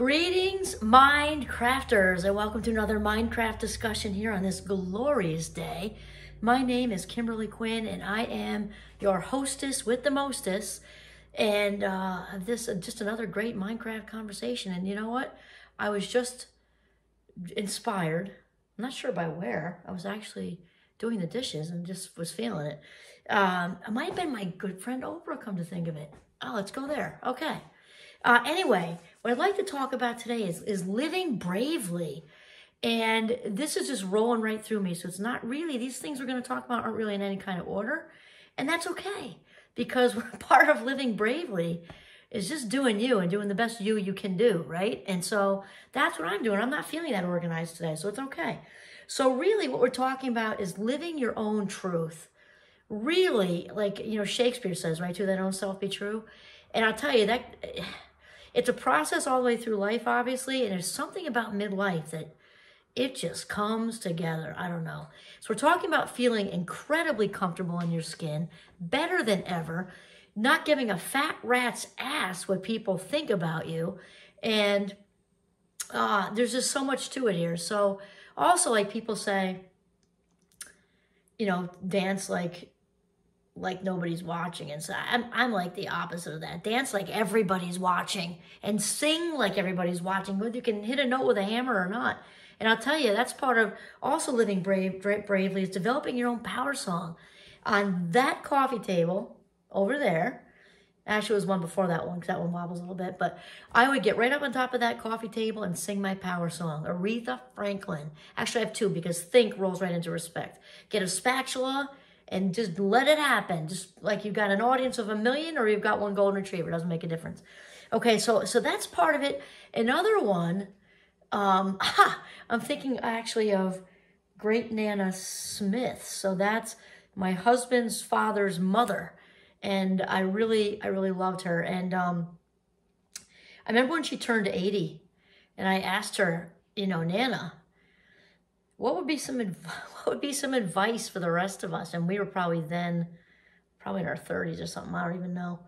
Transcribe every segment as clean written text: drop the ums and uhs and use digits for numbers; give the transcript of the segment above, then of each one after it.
Greetings, Mind Crafters, and welcome to another Minecraft discussion here on this glorious day. My name is Kimberly Quinn, and I am your hostess with the mostest. And this is just another great Minecraft conversation. And you know what? I was just inspired. I'm not sure by where. I was actually doing the dishes and just was feeling it. It might have been my good friend Oprah, come to think of it. Oh, let's go there. Okay. Anyway, what I'd like to talk about today is living bravely. And this is just rolling right through me. So it's not really, these things we're going to talk about aren't really in any kind of order. And that's okay, because part of living bravely is just doing you and doing the best you can do, right? And so that's what I'm doing. I'm not feeling that organized today, so it's okay. So really what we're talking about is living your own truth. Really, like, you know, Shakespeare says, right, to that own self be true. And I'll tell you that it's a process all the way through life, obviously, and there's something about midlife that it just comes together. I don't know. So we're talking about feeling incredibly comfortable in your skin, better than ever, not giving a fat rat's ass what people think about you. And there's just so much to it here. So also, like, people say, you know, dance like nobody's watching. And so I'm like the opposite of that. Dance like everybody's watching and sing like everybody's watching, whether you can hit a note with a hammer or not. And I'll tell you, that's part of also living bravely is developing your own power song. On that coffee table over there, actually it was one before that one, because that one wobbles a little bit, but I would get right up on top of that coffee table and sing my power song, Aretha Franklin. Actually, I have two, because think rolls right into respect. Get a spatula and just let it happen. Just like you've got an audience of 1 million or you've got one golden retriever. It doesn't make a difference. Okay, so that's part of it. Another one, I'm thinking actually of Great Nana Smith. So that's my husband's father's mother. And I really loved her. And I remember when she turned 80 and I asked her, you know, Nana, what would be some advice for the rest of us? And we were probably in our 30s or something. I don't even know.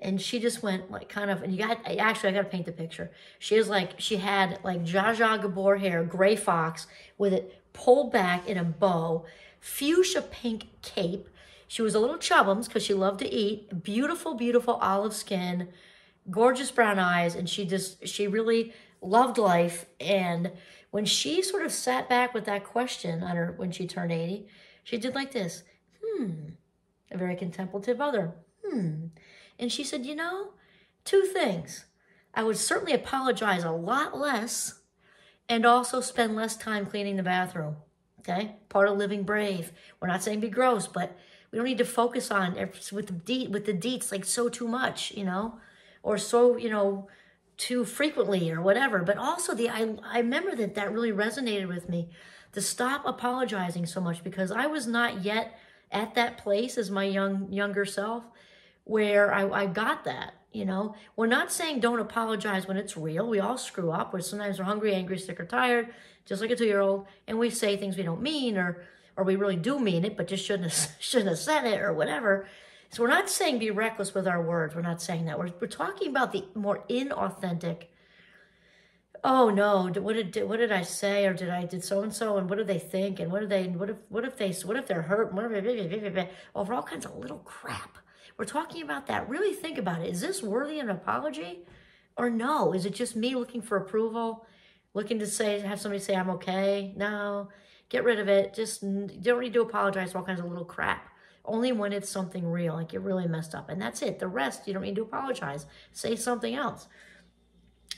And she just went like kind of, and I got to paint the picture. She had like Zsa Zsa Gabor hair, gray fox with it pulled back in a bow, fuchsia pink cape. She was a little chubbums because she loved to eat, beautiful, beautiful olive skin, gorgeous brown eyes. And she really loved life. And when she sort of sat back with that question on her, when she turned 80, she did like this, a very contemplative other, And she said, you know, two things. I would certainly apologize a lot less and also spend less time cleaning the bathroom, okay? Part of living brave. We're not saying be gross, but we don't need to focus on with the deets like so too much, you know, or so, you know, too frequently or whatever. But also I remember that really resonated with me, to stop apologizing so much, because I was not yet at that place as my younger self where I got that, you know. We're not saying don't apologize when it's real. We all screw up. Sometimes we're hungry, angry, sick, or tired, just like a 2-year-old, and we say things we don't mean, or we really do mean it, but just shouldn't have said it or whatever. So we're not saying be reckless with our words. We're not saying that. We're talking about the more inauthentic. Oh no, what did I say, or did so and so, and what do they think, and what if they're hurt, and over all kinds of little crap. We're talking about that. Really think about it. Is this worthy of an apology, or no? Is it just me looking for approval, looking to have somebody say I'm okay? No, get rid of it. Just don't need to apologize for all kinds of little crap. Only when it's something real, like you really messed up. And that's it. The rest, you don't need to apologize. Say something else.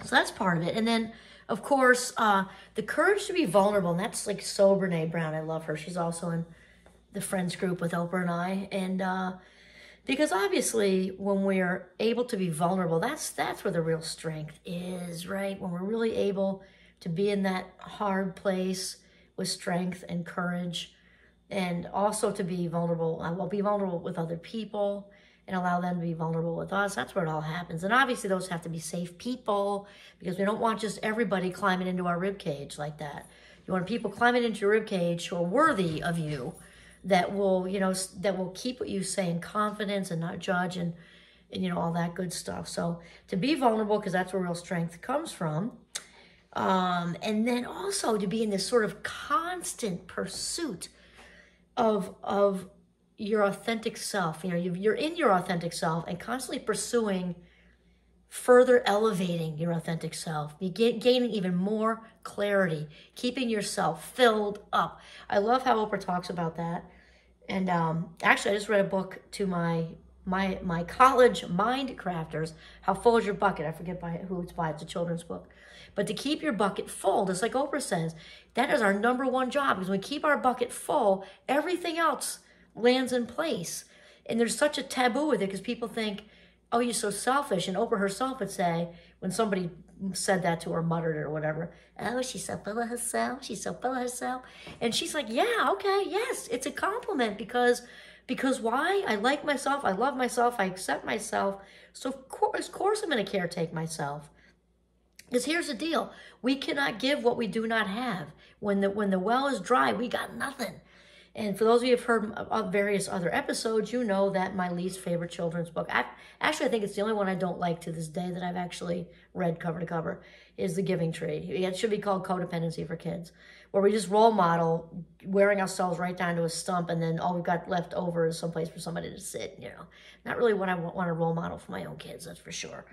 So that's part of it. And then, of course, the courage to be vulnerable. And that's like so Brene Brown. I love her. She's also in the Friends group with Oprah and I. And because obviously when we're able to be vulnerable, that's where the real strength is, right? When we're really able to be in that hard place with strength and courage. And also to be vulnerable, be vulnerable with other people and allow them to be vulnerable with us. That's where it all happens. And obviously those have to be safe people, because we don't want just everybody climbing into our ribcage like that. You want people climbing into your ribcage who are worthy of you, that will, you know, that will keep what you say in confidence and not judge. And and all that good stuff. So to be vulnerable, because that's where real strength comes from. And then also to be in this sort of constant pursuit of your authentic self. You're in your authentic self and constantly pursuing further elevating your authentic self. You gaining even more clarity, keeping yourself filled up. I love how Oprah talks about that. And actually, I just read a book to my college mind crafters, How Full Is Your Bucket? I forget who it's by. It's a children's book. But to keep your bucket full, just like Oprah says, that is our number one job. Because when we keep our bucket full, everything else lands in place. And there's such a taboo with it because people think, oh, you're so selfish. And Oprah herself would say, when somebody said that to her, muttered it or whatever, oh, she's so full of herself. She's so full of herself. And she's like, yeah, okay, yes, it's a compliment because why? I like myself. I love myself. I accept myself. So of course I'm going to caretake myself. Because here's the deal. We cannot give what we do not have. When the well is dry, we got nothing. And for those of you who have heard of various other episodes, you know that my least favorite children's book, actually I think it's the only one I don't like to this day that I've actually read cover to cover, is The Giving Tree. It should be called Codependency for Kids, where we just role model wearing ourselves right down to a stump, and then all we've got left over is someplace for somebody to sit, Not really what I want to role model for my own kids, that's for sure.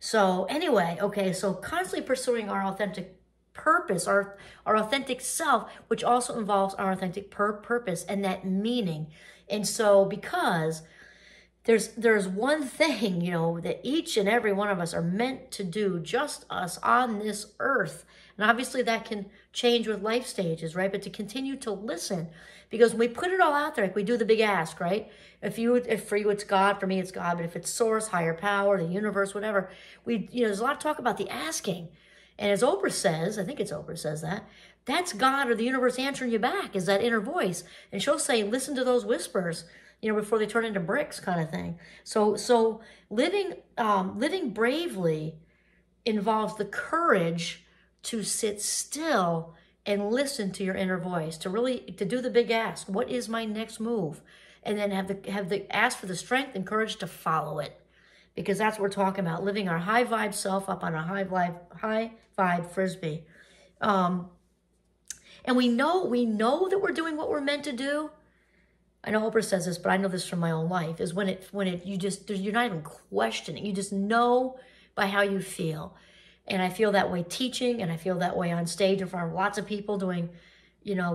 So anyway, okay, so constantly pursuing our authentic purpose, our authentic self, which also involves our authentic purpose and that meaning. And so because there's one thing, that each and every one of us are meant to do, just us on this earth. And obviously that can change with life stages, right? But to continue to listen, because when we put it all out there, like we do the big ask, right? If for you it's God, for me it's God, but if it's source, higher power, the universe, whatever, there's a lot of talk about the asking. And as Oprah says, I think it's Oprah says that's God or the universe answering you back, is that inner voice. And she'll say, listen to those whispers, before they turn into bricks, kind of thing. So living bravely involves the courage to sit still and listen to your inner voice, to do the big ask. What is my next move? And then have the ask for the strength and courage to follow it. Because that's what we're talking about, living our high vibe self up on a high vibe frisbee. And we know that we're doing what we're meant to do. I know Oprah says this, but I know this from my own life, is when you're not even questioning. You just know by how you feel. And I feel that way teaching, and I feel that way on stage in front of lots of people doing,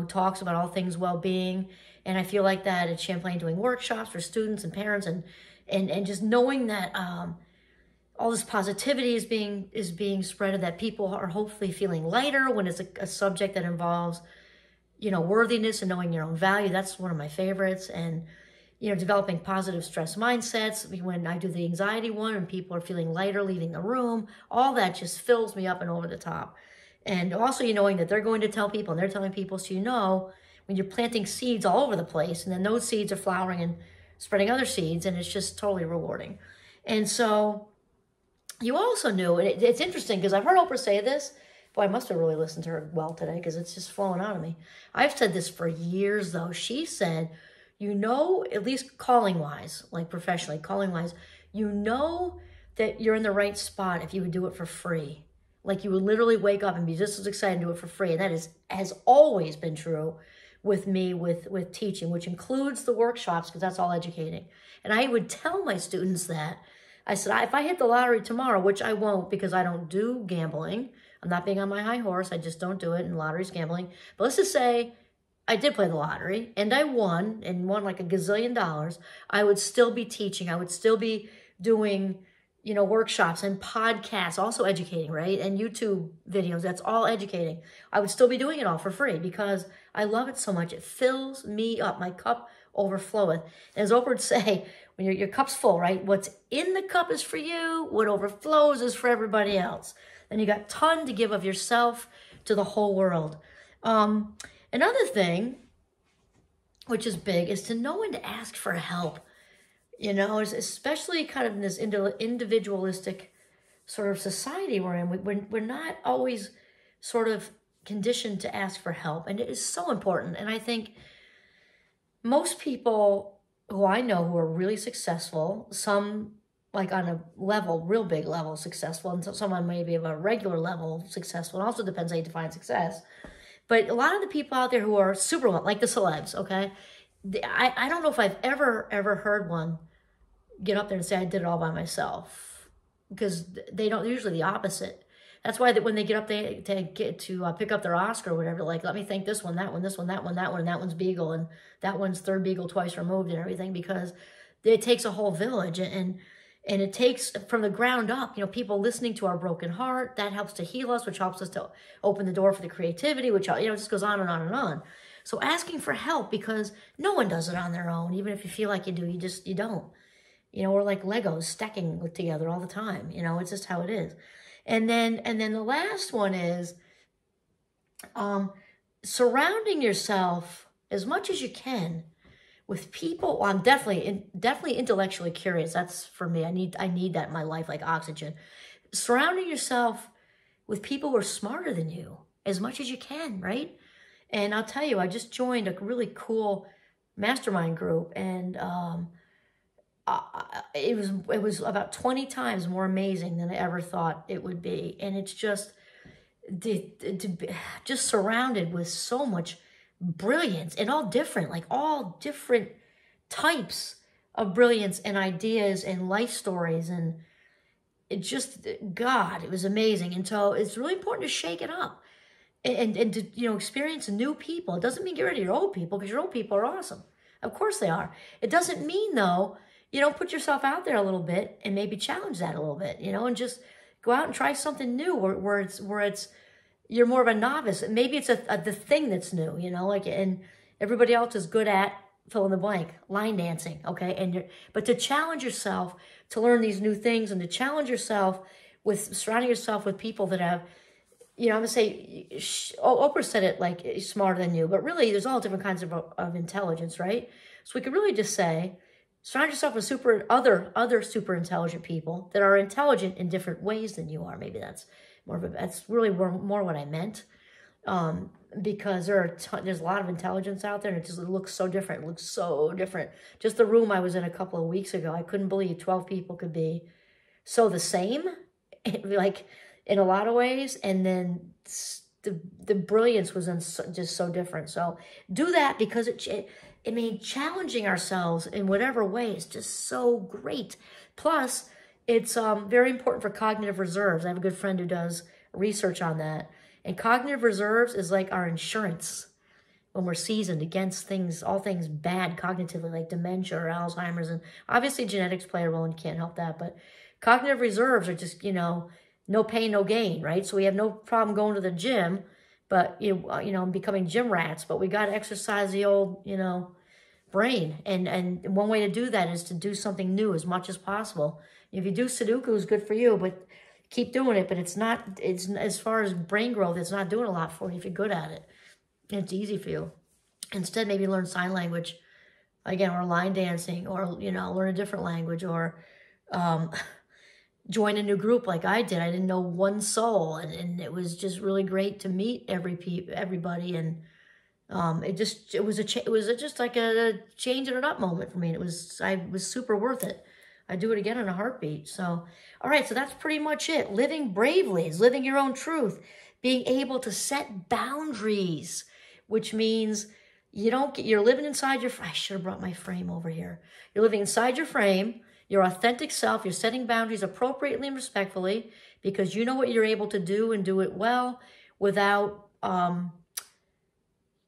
talks about all things well-being. And I feel like that at Champlain doing workshops for students and parents, and just knowing that all this positivity is being spread, and that people are hopefully feeling lighter when it's a subject that involves, worthiness and knowing your own value. That's one of my favorites. And, developing positive stress mindsets. When I do the anxiety one and people are feeling lighter, leaving the room, all that just fills me up and over the top. And also, knowing that they're going to tell people and they're telling people, so when you're planting seeds all over the place, and then those seeds are flowering and spreading other seeds, and it's just totally rewarding. And so you also knew, and it's interesting because I've heard Oprah say this. Boy, I must have really listened to her well today because it's just flowing out of me. I've said this for years, though. She said, at least calling-wise, like professionally, calling-wise, that you're in the right spot if you would do it for free. Like you would literally wake up and be just as excited to do it for free. And that has always been true with me, with teaching, which includes the workshops, because that's all educating. And I would tell my students that. I said, if I hit the lottery tomorrow, which I won't because I don't do gambling. I'm not being on my high horse. I just don't do it, and lottery's gambling. But let's just say I did play the lottery and I won like $1 gazillion. I would still be teaching. I would still be doing, workshops and podcasts, also educating, right? And YouTube videos, that's all educating. I would still be doing it all for free because I love it so much. It fills me up. My cup overfloweth. And as Oprah would say, when your cup's full, right? What's in the cup is for you. What overflows is for everybody else. And you got a ton to give of yourself to the whole world. Another thing, which is big, is to know when to ask for help. Especially kind of in this individualistic sort of society we're in. We're not always sort of conditioned to ask for help. And it is so important. And I think most people who I know who are really successful, some like on a level, real big level successful, and someone maybe of a regular level successful. It also depends how you define success. But a lot of the people out there who are super, like the celebs, okay? I don't know if I've ever heard one get up there and say, I did it all by myself. Because they don't, usually the opposite. That's why that when they get up there to get to pick up their Oscar or whatever, like, let me thank this one, that one, this one, that one, that one, and that one's Beagle, and that one's third Beagle twice removed and everything, because it takes a whole village, and it takes from the ground up, people listening to our broken heart. That helps to heal us, which helps us to open the door for the creativity, which, it just goes on and on and on. So asking for help, because no one does it on their own. Even if you feel like you do, you don't. We're like Legos stacking together all the time. It's just how it is. And then the last one is surrounding yourself as much as you can with people. Well, I'm definitely intellectually curious. That's for me. I need that in my life, like oxygen. Surrounding yourself with people who are smarter than you as much as you can, right? And I'll tell you, I just joined a really cool mastermind group, and it was about 20 times more amazing than I ever thought it would be. And it's just just surrounded with so much brilliance, and all different types of brilliance and ideas and life stories. And it just, God, it was amazing. And so it's really important to shake it up and to, experience new people. It doesn't mean get rid of your old people, because your old people are awesome. Of course they are. It doesn't mean, though, put yourself out there a little bit and maybe challenge that a little bit, and just go out and try something new where it's you're more of a novice. Maybe it's the thing that's new, and everybody else is good at fill in the blank, line dancing, okay? But to challenge yourself to learn these new things, and to challenge yourself with surrounding yourself with people that have, I'm gonna say, Oprah said it like smarter than you, but really there's all different kinds of intelligence, right? So we could really just say, surround yourself with other super intelligent people that are intelligent in different ways than you are. Maybe that's that's really more what I meant. Because there's a lot of intelligence out there, and it looks so different. It looks so different. Just the room I was in a couple of weeks ago, I couldn't believe 12 people could be so the same, like in a lot of ways, and then the brilliance was just so different. So do that, because challenging ourselves in whatever way is just so great. Plus, it's very important for cognitive reserves. I have a good friend who does research on that. And cognitive reserves is like our insurance when we're seasoned against all things bad cognitively, like dementia or Alzheimer's. And obviously genetics play a role, and you can't help that. But cognitive reserves are just, no pain, no gain, right? So we have no problem going to the gym, but, becoming gym rats. But we got to exercise the old, brain. And one way to do that is to do something new as much as possible. If you do Sudoku, it's good for you, but keep doing it. But it's as far as brain growth, it's not doing a lot for you if you're good at it. It's easy for you. Instead, maybe learn sign language, again, or line dancing, or, learn a different language, or join a new group like I did. I didn't know one soul, and it was just really great to meet everybody. And it was just like a changing it up moment for me. And it was super worth it. I'd do it again in a heartbeat. So, all right, so that's pretty much it. Living bravely is living your own truth. Being able to set boundaries, which means you're living inside I should have brought my frame over here. You're living inside your frame, your authentic self. You're setting boundaries appropriately and respectfully, because you know what you're able to do, and do it well without,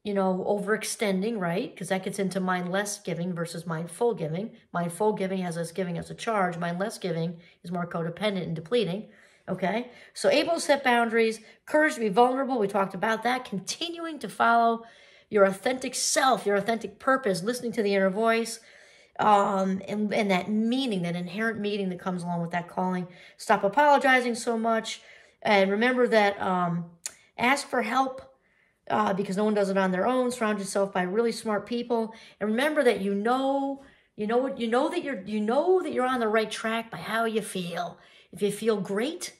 overextending, right? Because that gets into mindless giving versus mindful giving. Mindful giving has us giving as a charge. Mindless giving is more codependent and depleting, okay? So able to set boundaries, courage to be vulnerable. We talked about that. Continuing to follow your authentic self, your authentic purpose, listening to the inner voice, and that meaning, that inherent meaning that comes along with that calling. Stop apologizing so much. And remember that ask for help, because no one does it on their own. Surround yourself by really smart people, and remember that you know that you're on the right track by how you feel. If you feel great,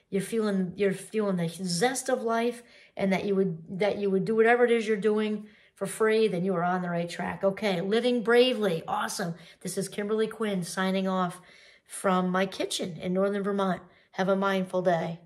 you're feeling the zest of life, and that you would do whatever it is you're doing for free, then you are on the right track. Okay, living bravely, awesome. This is Kimberly Quinn signing off from my kitchen in northern Vermont. Have a mindful day.